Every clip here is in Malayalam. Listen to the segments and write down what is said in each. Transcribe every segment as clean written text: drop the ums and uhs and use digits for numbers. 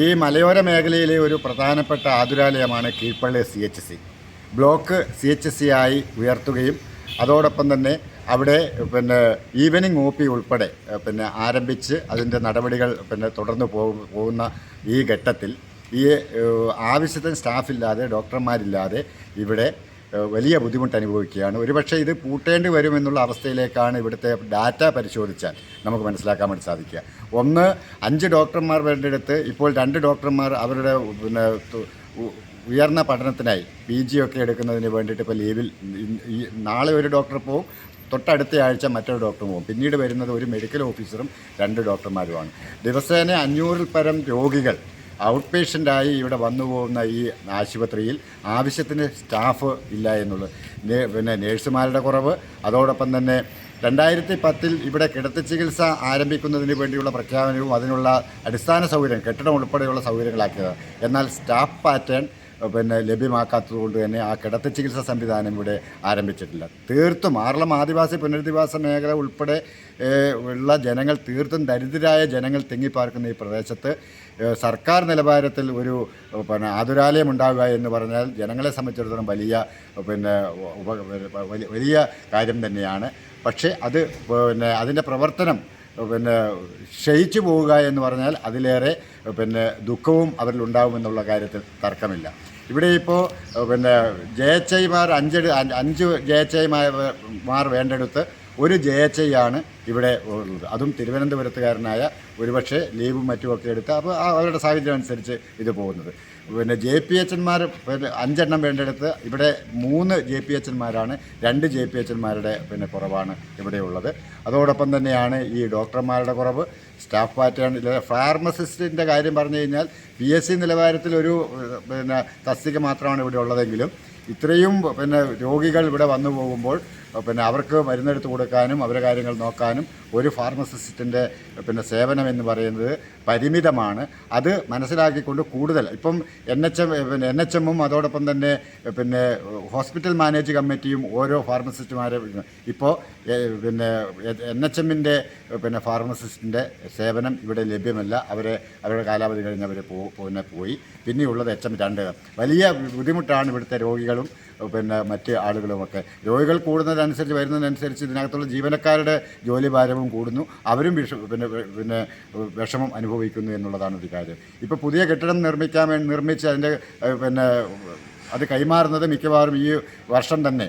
ഈ മലയോര മേഖലയിലെ ഒരു പ്രധാനപ്പെട്ട ആതുരാലയമാണ് കീഴ്പള്ളി CHC. ബ്ലോക്ക് CHC ആയി ഉയർത്തുകയും അതോടൊപ്പം തന്നെ അവിടെ ഈവനിങ് OP ഉൾപ്പെടെ ആരംഭിച്ച് അതിൻ്റെ നടപടികൾ തുടർന്ന് പോകുന്ന ഈ ഘട്ടത്തിൽ ഈ ആവശ്യത്തിന് സ്റ്റാഫില്ലാതെ ഡോക്ടർമാരില്ലാതെ ഇവിടെ വലിയ ബുദ്ധിമുട്ട് അനുഭവിക്കുകയാണ്. ഒരുപക്ഷെ ഇത് പൂട്ടേണ്ടി വരുമെന്നുള്ള അവസ്ഥയിലേക്കാണ് ഇവിടുത്തെ ഡാറ്റ പരിശോധിച്ചാൽ നമുക്ക് മനസ്സിലാക്കാൻ വേണ്ടി സാധിക്കുക. 5 ഡോക്ടർമാർ വേണ്ടിയെടുത്ത് ഇപ്പോൾ 2 ഡോക്ടർമാർ അവരുടെ ഉയർന്ന പഠനത്തിനായി PG ഒക്കെ എടുക്കുന്നതിന് വേണ്ടിയിട്ട് ഇപ്പോൾ ലീവിൽ, നാളെ ഒരു ഡോക്ടർ പോവും, തൊട്ടടുത്ത ആഴ്ച മറ്റൊരു ഡോക്ടർ പോകും. പിന്നീട് വരുന്നത് ഒരു മെഡിക്കൽ ഓഫീസറും 2 ഡോക്ടർമാരുമാണ്. ദിവസേന 500-ൽ പരം രോഗികൾ ഔട്ട് പേഷ്യൻ്റായി ഇവിടെ വന്നു പോകുന്ന ഈ ആശുപത്രിയിൽ ആവശ്യത്തിന് സ്റ്റാഫ് ഇല്ല എന്നുള്ളത്, നേഴ്സുമാരുടെ കുറവ്, അതോടൊപ്പം തന്നെ 2010-ൽ ഇവിടെ കിടത്തി ചികിത്സ ആരംഭിക്കുന്നതിന് വേണ്ടിയുള്ള പ്രഖ്യാപനവും അതിനുള്ള അടിസ്ഥാന സൗകര്യം, കെട്ടിടം ഉൾപ്പെടെയുള്ള സൗകര്യങ്ങളാക്കിയതാണ്. എന്നാൽ സ്റ്റാഫ് പാറ്റേൺ ലഭ്യമാക്കാത്തതുകൊണ്ട് തന്നെ ആ കിടത്തി ചികിത്സാ സംവിധാനം ഇവിടെ ആരംഭിച്ചിട്ടില്ല. തീർത്തും ആറളം ആദിവാസി പുനരധിവാസ മേഖല ഉൾപ്പെടെ ഉള്ള ജനങ്ങൾ, തീർത്തും ദരിദ്രരായ ജനങ്ങൾ തിങ്ങിപ്പാർക്കുന്ന ഈ പ്രദേശത്ത് സർക്കാർ നിലവാരത്തിൽ ഒരു ആതുരാലയം ഉണ്ടാവുക എന്ന് പറഞ്ഞാൽ ജനങ്ങളെ സംബന്ധിച്ചിടത്തോളം വലിയ കാര്യം തന്നെയാണ്. പക്ഷേ അത് അതിൻ്റെ പ്രവർത്തനം ക്ഷയിച്ചു പോവുക എന്ന് പറഞ്ഞാൽ അതിലേറെ ദുഃഖവും അവരിലുണ്ടാകുമെന്നുള്ള കാര്യത്തിൽ തർക്കമില്ല. ഇവിടെ ഇപ്പോൾ JHIമാർ 5 JHIമാർ വേണ്ടെടുത്ത് ഒരു JHI ആണ് ഇവിടെ ഉള്ളത്. അതും തിരുവനന്തപുരത്തുകാരനായ, ഒരുപക്ഷെ ലീവും മറ്റുമൊക്കെ എടുത്ത് അപ്പോൾ അവരുടെ സാഹചര്യം അനുസരിച്ച് ഇത് പോകുന്നത്. JPHന്മാർ 5 എണ്ണം വേണ്ടെടുത്ത് ഇവിടെ 3 JPHന്മാരാണ്, 2 JPHന്മാരുടെ കുറവാണ് ഇവിടെയുള്ളത്. അതോടൊപ്പം തന്നെയാണ് ഈ ഡോക്ടർമാരുടെ കുറവ്, സ്റ്റാഫ് പാറ്റേൺ. ഫാർമസിസ്റ്റിൻ്റെ കാര്യം പറഞ്ഞു കഴിഞ്ഞാൽ PSC നിലവാരത്തിൽ ഒരു തസ്തിക മാത്രമാണ് ഇവിടെ ഉള്ളതെങ്കിലും ഇത്രയും രോഗികൾ ഇവിടെ വന്നു പോകുമ്പോൾ അവർക്ക് മരുന്നെടുത്ത് കൊടുക്കാനും അവരുടെ കാര്യങ്ങൾ നോക്കാനും ഒരു ഫാർമസിസ്റ്റിൻ്റെ സേവനം എന്ന് പറയുന്നത് പരിമിതമാണ്. അത് മനസ്സിലാക്കിക്കൊണ്ട് കൂടുതൽ ഇപ്പം NHM അതോടൊപ്പം തന്നെ ഹോസ്പിറ്റൽ മാനേജ് കമ്മിറ്റിയും ഓരോ ഫാർമസിസ്റ്റുമാരെ ഇപ്പോൾ NHMൻ്റെ ഫാർമസിസ്റ്റിൻ്റെ സേവനം ഇവിടെ ലഭ്യമല്ല. അവരുടെ കാലാവധി കഴിഞ്ഞ് അവർ പോയി. പിന്നെയുള്ളത് HM2. വലിയ ബുദ്ധിമുട്ടാണ് ഇവിടുത്തെ രോഗികളും മറ്റ് ആളുകളുമൊക്കെ. രോഗികൾ കൂടുന്നതനുസരിച്ച് വരുന്നതിനനുസരിച്ച് ഇതിനകത്തുള്ള ജീവനക്കാരുടെ ജോലിഭാരവും കൂടുന്നു, അവരും വിഷമം അനുഭവിക്കുന്നു എന്നുള്ളതാണ് ഒരു കാര്യം. ഇപ്പോൾ പുതിയ കെട്ടിടം നിർമ്മിച്ച് അതിൻ്റെ അത് കൈമാറുന്നത് മിക്കവാറും ഈ വർഷം തന്നെ,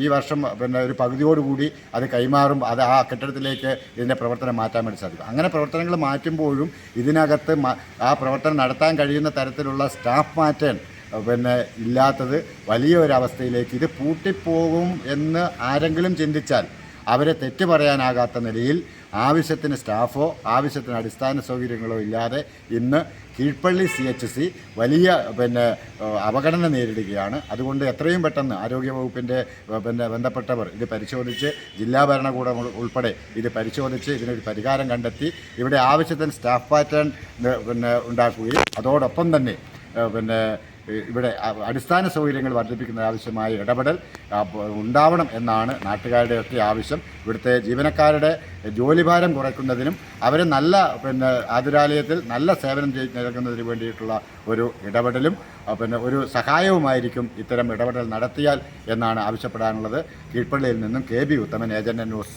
ഈ വർഷം ഒരു പകുതിയോടുകൂടി അത് കൈമാറും. അത് ആ കെട്ടിടത്തിലേക്ക് ഇതിൻ്റെ പ്രവർത്തനം മാറ്റാൻ വേണ്ടി സാധിക്കും. അങ്ങനെ പ്രവർത്തനങ്ങൾ മാറ്റുമ്പോഴും ഇതിനകത്ത് ആ പ്രവർത്തനം നടത്താൻ കഴിയുന്ന തരത്തിലുള്ള സ്റ്റാഫ് മാറ്റാൻ ഇല്ലാത്തത് വലിയൊരവസ്ഥയിലേക്ക് ഇത് പൂട്ടിപ്പോകും എന്ന് ആരെങ്കിലും ചിന്തിച്ചാൽ അവരെ തെറ്റ് പറയാനാകാത്ത നിലയിൽ ആവശ്യത്തിന് സ്റ്റാഫോ ആവശ്യത്തിന് അടിസ്ഥാന സൗകര്യങ്ങളോ ഇല്ലാതെ ഇന്ന് കീഴ്പള്ളി CHC വലിയ അവഗണന നേരിടുകയാണ്. അതുകൊണ്ട് എത്രയും പെട്ടെന്ന് ആരോഗ്യവകുപ്പിൻ്റെ ബന്ധപ്പെട്ടവർ ഇത് പരിശോധിച്ച്, ജില്ലാ ഭരണകൂടം ഉൾപ്പെടെ ഇത് പരിശോധിച്ച് ഇതിനൊരു പരിഹാരം കണ്ടെത്തി ഇവിടെ ആവശ്യത്തിന് സ്റ്റാഫ് പാറ്റേൺ ഉണ്ടാക്കുകയും അതോടൊപ്പം തന്നെ ഇവിടെ അടിസ്ഥാന സൗകര്യങ്ങൾ വർദ്ധിപ്പിക്കുന്ന ആവശ്യമായ ഇടപെടൽ ഉണ്ടാവണം എന്നാണ് നാട്ടുകാരുടെയൊക്കെ ആവശ്യം. ഇവിടുത്തെ ജീവനക്കാരുടെ ജോലിഭാരം കുറയ്ക്കുന്നതിനും അവരെ നല്ല ആതുരാലയത്തിൽ നല്ല സേവനം നൽകുന്നതിന് വേണ്ടിയിട്ടുള്ള ഒരു ഇടപെടലും ഒരു സഹായവുമായിരിക്കും ഇത്തരം ഇടപെടൽ നടത്തിയാൽ എന്നാണ് ആവശ്യപ്പെടാനുള്ളത്. കീഴ്പള്ളിയിൽ നിന്നും KB ഉത്തമൻ, ഏജന്റ് ന്യൂസ്.